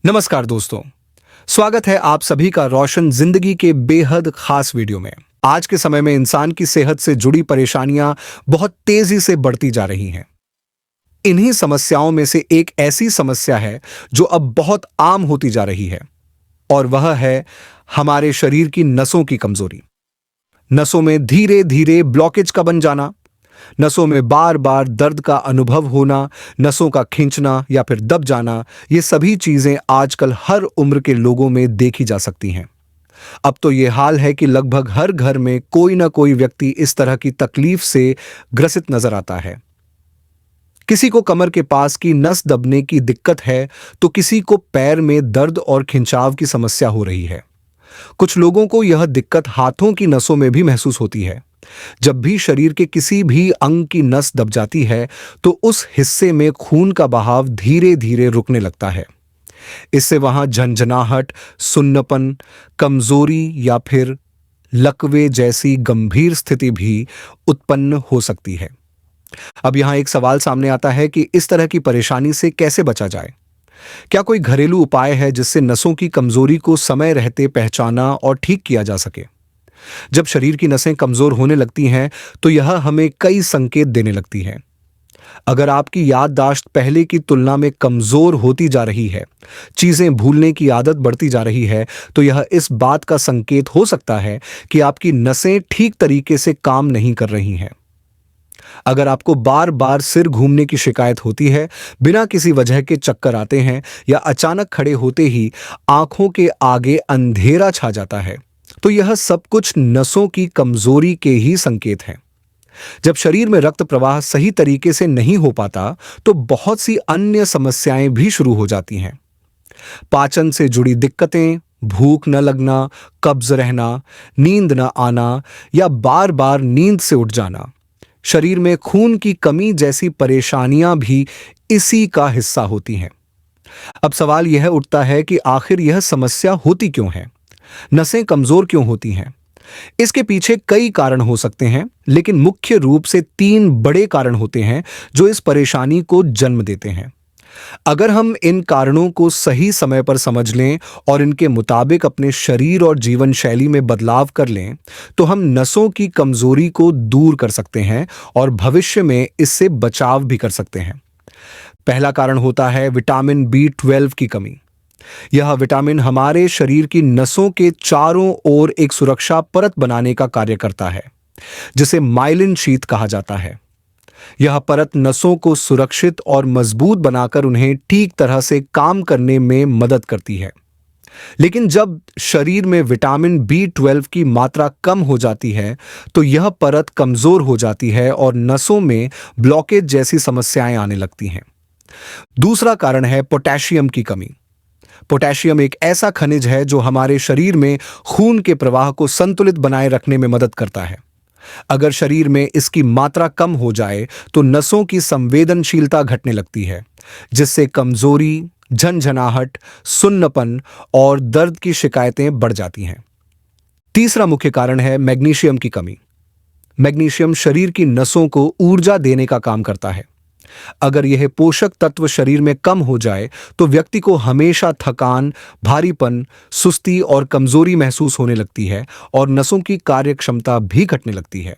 नमस्कार दोस्तों, स्वागत है आप सभी का रोशन जिंदगी के बेहद खास वीडियो में। आज के समय में इंसान की सेहत से जुड़ी परेशानियां बहुत तेजी से बढ़ती जा रही हैं। इन्हीं समस्याओं में से एक ऐसी समस्या है जो अब बहुत आम होती जा रही है और वह है हमारे शरीर की नसों की कमजोरी। नसों में धीरे धीरे ब्लॉकेज का बन जाना, नसों में बार बार दर्द का अनुभव होना, नसों का खींचना या फिर दब जाना, ये सभी चीजें आजकल हर उम्र के लोगों में देखी जा सकती हैं। अब तो ये हाल है कि लगभग हर घर में कोई ना कोई व्यक्ति इस तरह की तकलीफ से ग्रसित नजर आता है। किसी को कमर के पास की नस दबने की दिक्कत है, तो किसी को पैर में दर्द और खिंचाव की समस्या हो रही है। कुछ लोगों को यह दिक्कत हाथों की नसों में भी महसूस होती है। जब भी शरीर के किसी भी अंग की नस दब जाती है, तो उस हिस्से में खून का बहाव धीरे धीरे रुकने लगता है। इससे वहां झंझनाहट, सुन्नपन, कमजोरी या फिर लकवे जैसी गंभीर स्थिति भी उत्पन्न हो सकती है। अब यहां एक सवाल सामने आता है कि इस तरह की परेशानी से कैसे बचा जाए। क्या कोई घरेलू उपाय है जिससे नसों की कमजोरी को समय रहते पहचाना और ठीक किया जा सके। जब शरीर की नसें कमजोर होने लगती हैं, तो यह हमें कई संकेत देने लगती हैं। अगर आपकी याददाश्त पहले की तुलना में कमजोर होती जा रही है, चीजें भूलने की आदत बढ़ती जा रही है, तो यह इस बात का संकेत हो सकता है कि आपकी नसें ठीक तरीके से काम नहीं कर रही हैं। अगर आपको बार बार सिर घूमने की शिकायत होती है, बिना किसी वजह के चक्कर आते हैं या अचानक खड़े होते ही आंखों के आगे अंधेरा छा जाता है, तो यह सब कुछ नसों की कमजोरी के ही संकेत हैं। जब शरीर में रक्त प्रवाह सही तरीके से नहीं हो पाता, तो बहुत सी अन्य समस्याएं भी शुरू हो जाती हैं। पाचन से जुड़ी दिक्कतें, भूख न लगना, कब्ज रहना, नींद न आना या बार बार नींद से उठ जाना, शरीर में खून की कमी जैसी परेशानियां भी इसी का हिस्सा होती हैं। अब सवाल यह उठता है कि आखिर यह समस्या होती क्यों है? नसें कमजोर क्यों होती हैं? इसके पीछे कई कारण हो सकते हैं, लेकिन मुख्य रूप से 3 बड़े कारण होते हैं जो इस परेशानी को जन्म देते हैं। अगर हम इन कारणों को सही समय पर समझ लें और इनके मुताबिक अपने शरीर और जीवन शैली में बदलाव कर लें, तो हम नसों की कमजोरी को दूर कर सकते हैं और भविष्य में इससे बचाव भी कर सकते हैं। पहला कारण होता है विटामिन B12 की कमी। यह विटामिन हमारे शरीर की नसों के चारों ओर एक सुरक्षा परत बनाने का कार्य करता है, जिसे माइलिन शीथ कहा जाता है। यह परत नसों को सुरक्षित और मजबूत बनाकर उन्हें ठीक तरह से काम करने में मदद करती है। लेकिन जब शरीर में विटामिन B12 की मात्रा कम हो जाती है, तो यह परत कमजोर हो जाती है और नसों में ब्लॉकेज जैसी समस्याएं आने लगती हैं। दूसरा कारण है पोटेशियम की कमी। पोटेशियम एक ऐसा खनिज है जो हमारे शरीर में खून के प्रवाह को संतुलित बनाए रखने में मदद करता है। अगर शरीर में इसकी मात्रा कम हो जाए, तो नसों की संवेदनशीलता घटने लगती है, जिससे कमजोरी, झंझनाहट, सुन्नपन और दर्द की शिकायतें बढ़ जाती हैं। तीसरा मुख्य कारण है मैग्नीशियम की कमी। मैग्नीशियम शरीर की नसों को ऊर्जा देने का काम करता है। अगर यह पोषक तत्व शरीर में कम हो जाए, तो व्यक्ति को हमेशा थकान, भारीपन, सुस्ती और कमजोरी महसूस होने लगती है और नसों की कार्यक्षमता भी घटने लगती है।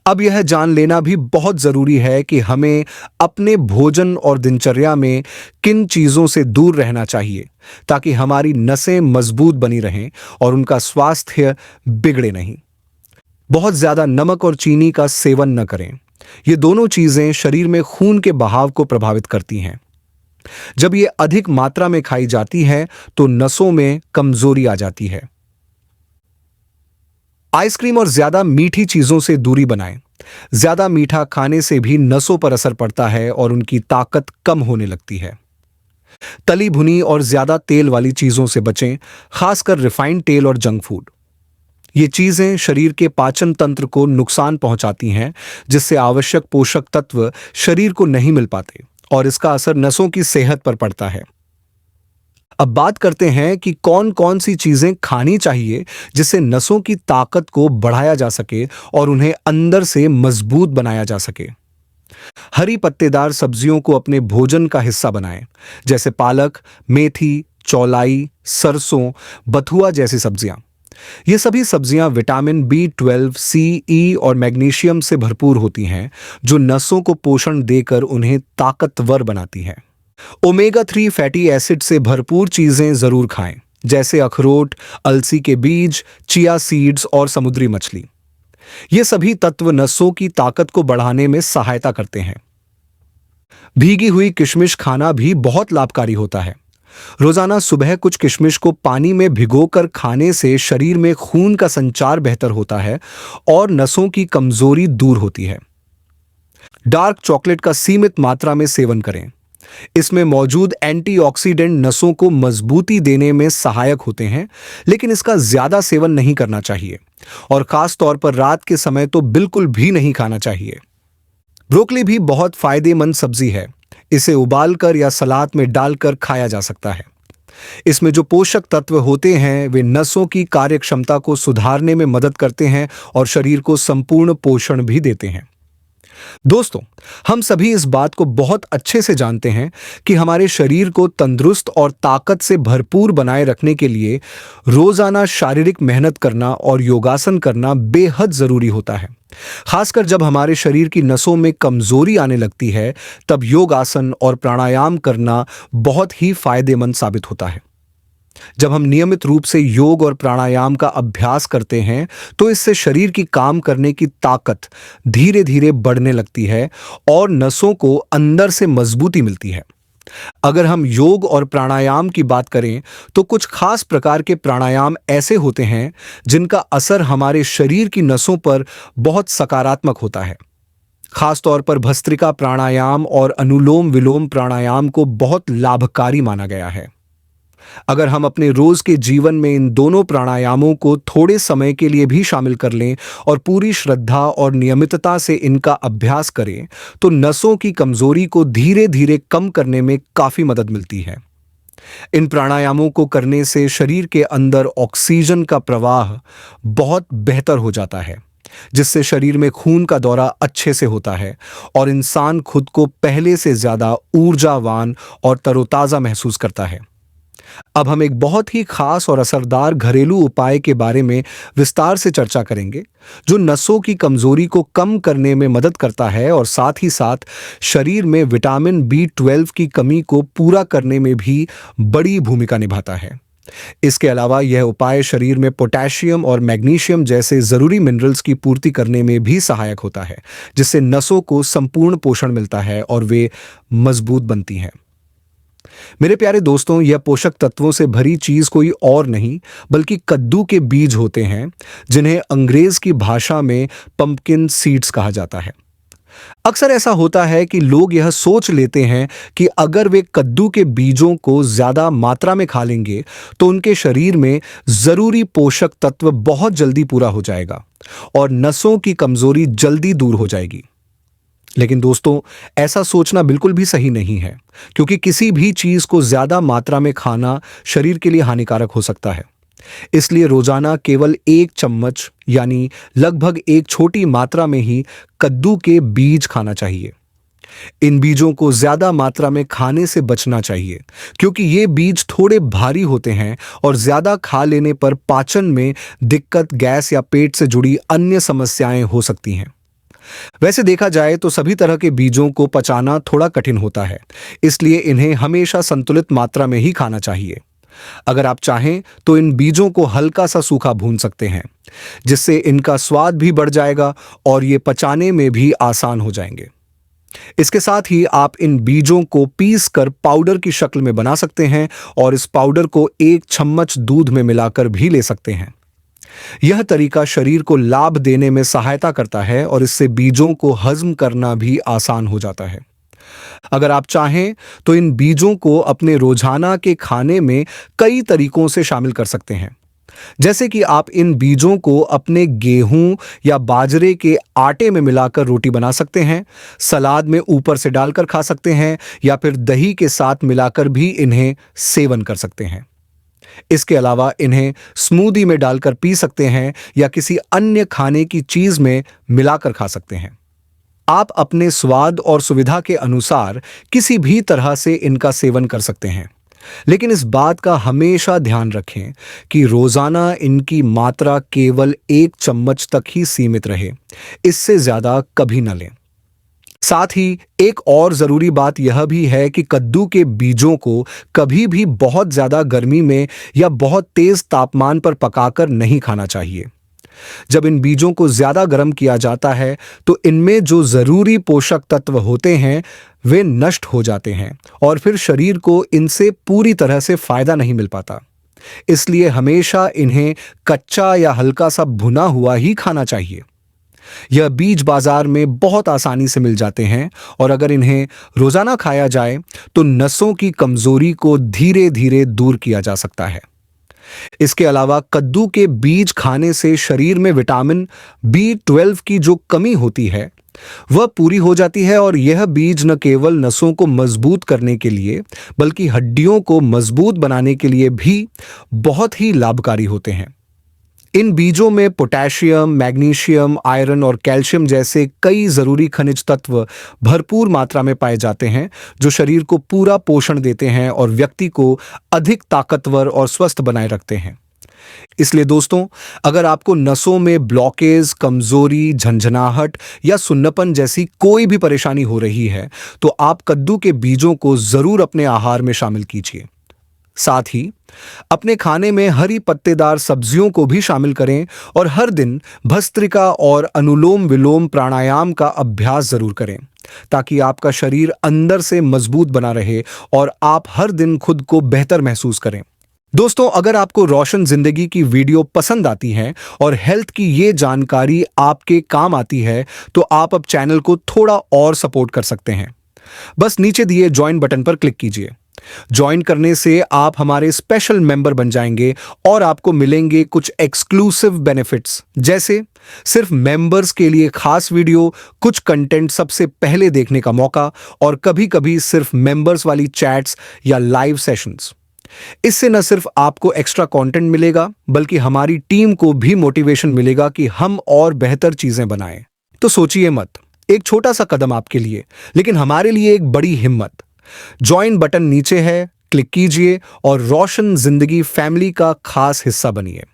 अब यह जान लेना भी बहुत जरूरी है कि हमें अपने भोजन और दिनचर्या में किन चीजों से दूर रहना चाहिए, ताकि हमारी नसें मजबूत बनी रहें और उनका स्वास्थ्य बिगड़े नहीं। बहुत ज्यादा नमक और चीनी का सेवन न करें। ये दोनों चीजें शरीर में खून के बहाव को प्रभावित करती हैं। जब ये अधिक मात्रा में खाई जाती है, तो नसों में कमजोरी आ जाती है। आइसक्रीम और ज्यादा मीठी चीजों से दूरी बनाएं। ज्यादा मीठा खाने से भी नसों पर असर पड़ता है और उनकी ताकत कम होने लगती है। तली भुनी और ज्यादा तेल वाली चीजों से बचें, खासकर रिफाइंड तेल और जंक फूड। ये चीजें शरीर के पाचन तंत्र को नुकसान पहुंचाती हैं, जिससे आवश्यक पोषक तत्व शरीर को नहीं मिल पाते और इसका असर नसों की सेहत पर पड़ता है। अब बात करते हैं कि कौन कौन सी चीजें खानी चाहिए जिससे नसों की ताकत को बढ़ाया जा सके और उन्हें अंदर से मजबूत बनाया जा सके। हरी पत्तेदार सब्जियों को अपने भोजन का हिस्सा बनाएं, जैसे पालक, मेथी, चौलाई, सरसों, बथुआ जैसी सब्जियां। ये सभी सब्जियां विटामिन B12, सी, ई और मैग्नीशियम से भरपूर होती हैं, जो नसों को पोषण देकर उन्हें ताकतवर बनाती हैं। ओमेगा 3 फैटी एसिड से भरपूर चीजें जरूर खाएं, जैसे अखरोट, अलसी के बीज, चिया सीड्स और समुद्री मछली। ये सभी तत्व नसों की ताकत को बढ़ाने में सहायता करते हैं। भीगी हुई किशमिश खाना भी बहुत लाभकारी होता है। रोजाना सुबह कुछ किशमिश को पानी में भिगोकर खाने से शरीर में खून का संचार बेहतर होता है और नसों की कमजोरी दूर होती है। डार्क चॉकलेट का सीमित मात्रा में सेवन करें। इसमें मौजूद एंटीऑक्सीडेंट नसों को मजबूती देने में सहायक होते हैं, लेकिन इसका ज्यादा सेवन नहीं करना चाहिए और खास तौर पर रात के समय तो बिल्कुल भी नहीं खाना चाहिए। ब्रोकली भी बहुत फायदेमंद सब्जी है। इसे उबालकर या सलाद में डालकर खाया जा सकता है। इसमें जो पोषक तत्व होते हैं वे नसों की कार्यक्षमता को सुधारने में मदद करते हैं और शरीर को संपूर्ण पोषण भी देते हैं। दोस्तों, हम सभी इस बात को बहुत अच्छे से जानते हैं कि हमारे शरीर को तंदुरुस्त और ताकत से भरपूर बनाए रखने के लिए रोजाना शारीरिक मेहनत करना और योगासन करना बेहद जरूरी होता है। खासकर जब हमारे शरीर की नसों में कमजोरी आने लगती है, तब योगासन और प्राणायाम करना बहुत ही फायदेमंद साबित होता है। जब हम नियमित रूप से योग और प्राणायाम का अभ्यास करते हैं, तो इससे शरीर की काम करने की ताकत धीरे धीरे बढ़ने लगती है और नसों को अंदर से मजबूती मिलती है। अगर हम योग और प्राणायाम की बात करें, तो कुछ खास प्रकार के प्राणायाम ऐसे होते हैं जिनका असर हमारे शरीर की नसों पर बहुत सकारात्मक होता है। खास तौर पर भस्त्रिका प्राणायाम और अनुलोम विलोम प्राणायाम को बहुत लाभकारी माना गया है। अगर हम अपने रोज के जीवन में इन दोनों प्राणायामों को थोड़े समय के लिए भी शामिल कर लें और पूरी श्रद्धा और नियमितता से इनका अभ्यास करें, तो नसों की कमजोरी को धीरे धीरे कम करने में काफी मदद मिलती है। इन प्राणायामों को करने से शरीर के अंदर ऑक्सीजन का प्रवाह बहुत बेहतर हो जाता है, जिससे शरीर में खून का दौरा अच्छे से होता है और इंसान खुद को पहले से ज्यादा ऊर्जावान और तरोताजा महसूस करता है। अब हम एक बहुत ही खास और असरदार घरेलू उपाय के बारे में विस्तार से चर्चा करेंगे, जो नसों की कमजोरी को कम करने में मदद करता है और साथ ही साथ शरीर में विटामिन B12 की कमी को पूरा करने में भी बड़ी भूमिका निभाता है। इसके अलावा यह उपाय शरीर में पोटेशियम और मैग्नीशियम जैसे जरूरी मिनरल्स की पूर्ति करने में भी सहायक होता है, जिससे नसों को संपूर्ण पोषण मिलता है और वे मजबूत बनती हैं। मेरे प्यारे दोस्तों, यह पोषक तत्वों से भरी चीज कोई और नहीं बल्कि कद्दू के बीज होते हैं, जिन्हें अंग्रेज की भाषा में पंपकिन सीड्स कहा जाता है। अक्सर ऐसा होता है कि लोग यह सोच लेते हैं कि अगर वे कद्दू के बीजों को ज्यादा मात्रा में खा लेंगे तो उनके शरीर में जरूरी पोषक तत्व बहुत जल्दी पूरा हो जाएगा और नसों की कमजोरी जल्दी दूर हो जाएगी। लेकिन दोस्तों, ऐसा सोचना बिल्कुल भी सही नहीं है, क्योंकि किसी भी चीज को ज्यादा मात्रा में खाना शरीर के लिए हानिकारक हो सकता है। इसलिए रोजाना केवल 1 चम्मच यानी लगभग एक छोटी मात्रा में ही कद्दू के बीज खाना चाहिए। इन बीजों को ज्यादा मात्रा में खाने से बचना चाहिए, क्योंकि ये बीज थोड़े भारी होते हैं और ज्यादा खा लेने पर पाचन में दिक्कत, गैस या पेट से जुड़ी अन्य समस्याएं हो सकती हैं। वैसे देखा जाए तो सभी तरह के बीजों को पचाना थोड़ा कठिन होता है, इसलिए इन्हें हमेशा संतुलित मात्रा में ही खाना चाहिए। अगर आप चाहें तो इन बीजों को हल्का सा सूखा भून सकते हैं, जिससे इनका स्वाद भी बढ़ जाएगा और ये पचाने में भी आसान हो जाएंगे। इसके साथ ही आप इन बीजों को पीस कर पाउडर की शक्ल में बना सकते हैं और इस पाउडर को 1 चम्मच दूध में मिलाकर भी ले सकते हैं। यह तरीका शरीर को लाभ देने में सहायता करता है और इससे बीजों को हजम करना भी आसान हो जाता है। अगर आप चाहें तो इन बीजों को अपने रोजाना के खाने में कई तरीकों से शामिल कर सकते हैं, जैसे कि आप इन बीजों को अपने गेहूं या बाजरे के आटे में मिलाकर रोटी बना सकते हैं, सलाद में ऊपर से डालकर खा सकते हैं या फिर दही के साथ मिलाकर भी इन्हें सेवन कर सकते हैं। इसके अलावा इन्हें स्मूदी में डालकर पी सकते हैं या किसी अन्य खाने की चीज में मिलाकर खा सकते हैं। आप अपने स्वाद और सुविधा के अनुसार किसी भी तरह से इनका सेवन कर सकते हैं, लेकिन इस बात का हमेशा ध्यान रखें कि रोजाना इनकी मात्रा केवल 1 चम्मच तक ही सीमित रहे, इससे ज्यादा कभी न लें। साथ ही एक और जरूरी बात यह भी है कि कद्दू के बीजों को कभी भी बहुत ज्यादा गर्मी में या बहुत तेज तापमान पर पकाकर नहीं खाना चाहिए। जब इन बीजों को ज्यादा गर्म किया जाता है तो इनमें जो जरूरी पोषक तत्व होते हैं वे नष्ट हो जाते हैं और फिर शरीर को इनसे पूरी तरह से फायदा नहीं मिल पाता। इसलिए हमेशा इन्हें कच्चा या हल्का सा भुना हुआ ही खाना चाहिए। यह बीज बाजार में बहुत आसानी से मिल जाते हैं और अगर इन्हें रोजाना खाया जाए तो नसों की कमजोरी को धीरे धीरे दूर किया जा सकता है। इसके अलावा कद्दू के बीज खाने से शरीर में विटामिन B12 की जो कमी होती है वह पूरी हो जाती है और यह बीज न केवल नसों को मजबूत करने के लिए बल्कि हड्डियों को मजबूत बनाने के लिए भी बहुत ही लाभकारी होते हैं। इन बीजों में पोटेशियम, मैग्नीशियम, आयरन और कैल्शियम जैसे कई जरूरी खनिज तत्व भरपूर मात्रा में पाए जाते हैं जो शरीर को पूरा पोषण देते हैं और व्यक्ति को अधिक ताकतवर और स्वस्थ बनाए रखते हैं। इसलिए दोस्तों, अगर आपको नसों में ब्लॉकेज, कमजोरी, झंझनाहट या सुन्नपन जैसी कोई भी परेशानी हो रही है तो आप कद्दू के बीजों को जरूर अपने आहार में शामिल कीजिए। साथ ही अपने खाने में हरी पत्तेदार सब्जियों को भी शामिल करें और हर दिन भस्त्रिका और अनुलोम विलोम प्राणायाम का अभ्यास जरूर करें ताकि आपका शरीर अंदर से मजबूत बना रहे और आप हर दिन खुद को बेहतर महसूस करें। दोस्तों, अगर आपको रोशन जिंदगी की वीडियो पसंद आती है और हेल्थ की ये जानकारी आपके काम आती है तो आप अब चैनल को थोड़ा और सपोर्ट कर सकते हैं। बस नीचे दिए ज्वाइन बटन पर क्लिक कीजिए। ज्वाइन करने से आप हमारे स्पेशल मेंबर बन जाएंगे और आपको मिलेंगे कुछ एक्सक्लूसिव बेनिफिट्स, जैसे सिर्फ मेंबर्स के लिए खास वीडियो, कुछ कंटेंट सबसे पहले देखने का मौका और कभी-कभी सिर्फ मेंबर्स वाली चैट्स या लाइव सेशंस। इससे न सिर्फ आपको एक्स्ट्रा कंटेंट मिलेगा बल्कि हमारी टीम को भी मोटिवेशन मिलेगा कि हम और बेहतर चीजें बनाएं। तो सोचिए मत, एक छोटा सा कदम आपके लिए, लेकिन हमारे लिए एक बड़ी हिम्मत। ज्वाइन बटन नीचे है, क्लिक कीजिए और रोशन जिंदगी फैमिली का खास हिस्सा बनिए।